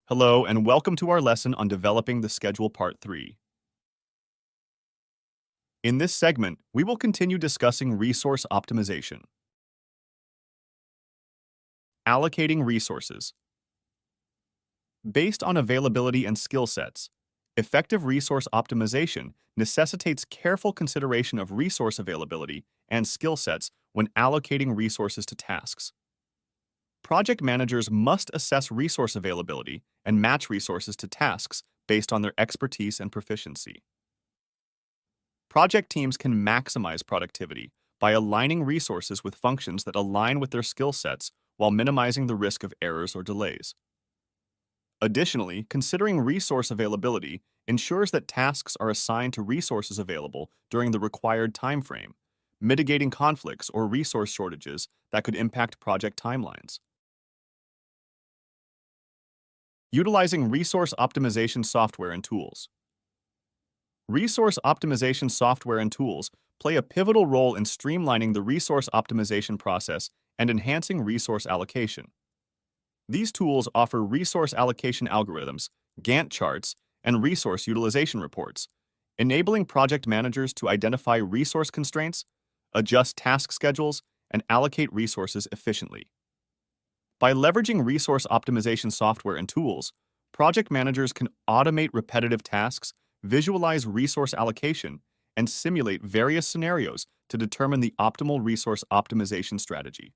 Hello, and welcome to our lesson on developing the schedule part 3. In this segment, we will continue discussing resource optimization. Allocating resources. Based on availability and skill sets, effective resource optimization necessitates careful consideration of resource availability and skill sets when allocating resources to tasks. Project managers must assess resource availability and match resources to tasks based on their expertise and proficiency. Project teams can maximize productivity by aligning resources with functions that align with their skill sets while minimizing the risk of errors or delays. Additionally, considering resource availability ensures that tasks are assigned to resources available during the required time frame, mitigating conflicts or resource shortages that could impact project timelines. Utilizing resource optimization software and tools. Resource optimization software and tools play a pivotal role in streamlining the resource optimization process and enhancing resource allocation. These tools offer resource allocation algorithms, Gantt charts, and resource utilization reports, enabling project managers to identify resource constraints, adjust task schedules, and allocate resources efficiently. By leveraging resource optimization software and tools, project managers can automate repetitive tasks, visualize resource allocation, and simulate various scenarios to determine the optimal resource optimization strategy.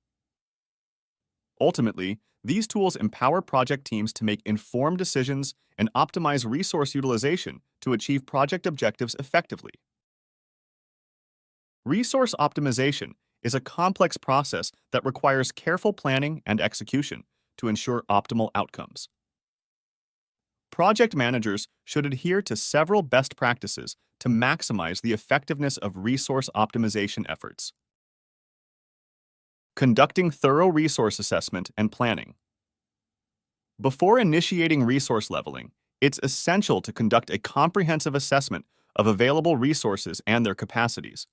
Ultimately, these tools empower project teams to make informed decisions and optimize resource utilization to achieve project objectives effectively. Resource optimization is a complex process that requires careful planning and execution to ensure optimal outcomes. Project managers should adhere to several best practices to maximize the effectiveness of resource optimization efforts. Conducting thorough resource assessment and planning. Before initiating resource leveling, it's essential to conduct a comprehensive assessment of available resources and their capacities.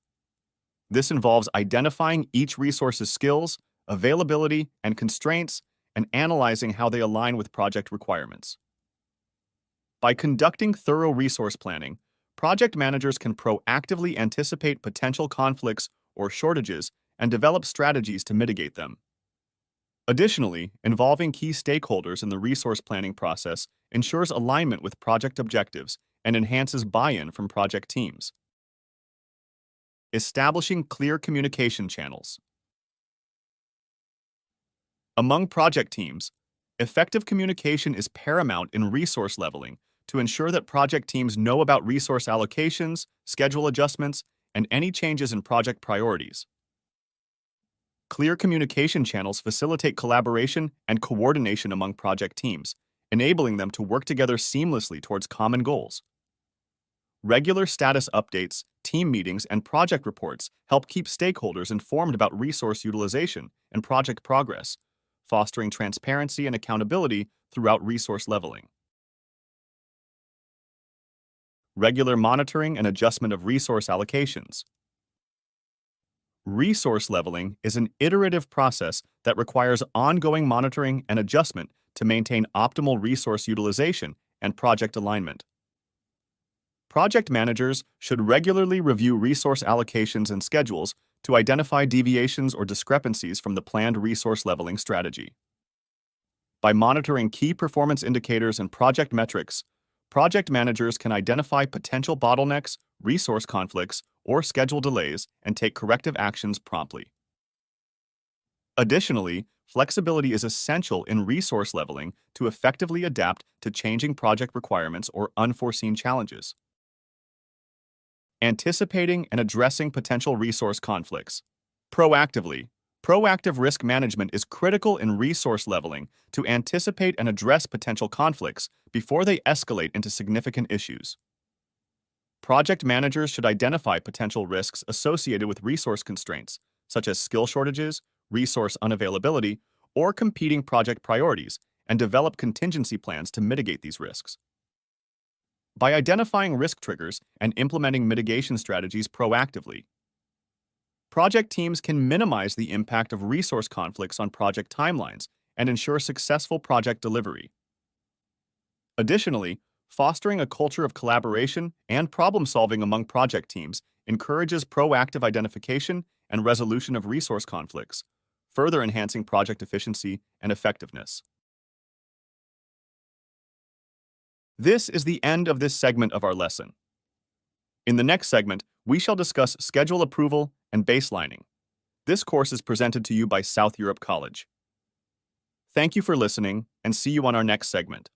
This involves identifying each resource's skills, availability, and constraints, and analyzing how they align with project requirements. By conducting thorough resource planning, project managers can proactively anticipate potential conflicts or shortages and develop strategies to mitigate them. Additionally, involving key stakeholders in the resource planning process ensures alignment with project objectives and enhances buy-in from project teams. Establishing clear communication channels. Among project teams, effective communication is paramount in resource leveling to ensure that project teams know about resource allocations, schedule adjustments, and any changes in project priorities. Clear communication channels facilitate collaboration and coordination among project teams, enabling them to work together seamlessly towards common goals. Regular status updates, team meetings, and project reports help keep stakeholders informed about resource utilization and project progress, fostering transparency and accountability throughout resource leveling. Regular monitoring and adjustment of resource allocations. Resource leveling is an iterative process that requires ongoing monitoring and adjustment to maintain optimal resource utilization and project alignment. Project managers should regularly review resource allocations and schedules to identify deviations or discrepancies from the planned resource leveling strategy. By monitoring key performance indicators and project metrics, project managers can identify potential bottlenecks, resource conflicts, or schedule delays and take corrective actions promptly. Additionally, flexibility is essential in resource leveling to effectively adapt to changing project requirements or unforeseen challenges. Anticipating and addressing potential resource conflicts. Proactively. Proactive risk management is critical in resource leveling to anticipate and address potential conflicts before they escalate into significant issues. Project managers should identify potential risks associated with resource constraints, such as skill shortages, resource unavailability, or competing project priorities, and develop contingency plans to mitigate these risks. By identifying risk triggers and implementing mitigation strategies proactively, project teams can minimize the impact of resource conflicts on project timelines and ensure successful project delivery. Additionally, fostering a culture of collaboration and problem-solving among project teams encourages proactive identification and resolution of resource conflicts, further enhancing project efficiency and effectiveness. This is the end of this segment of our lesson. In the next segment, we shall discuss schedule approval and baselining. This course is presented to you by South Europe College. Thank you for listening, and see you on our next segment.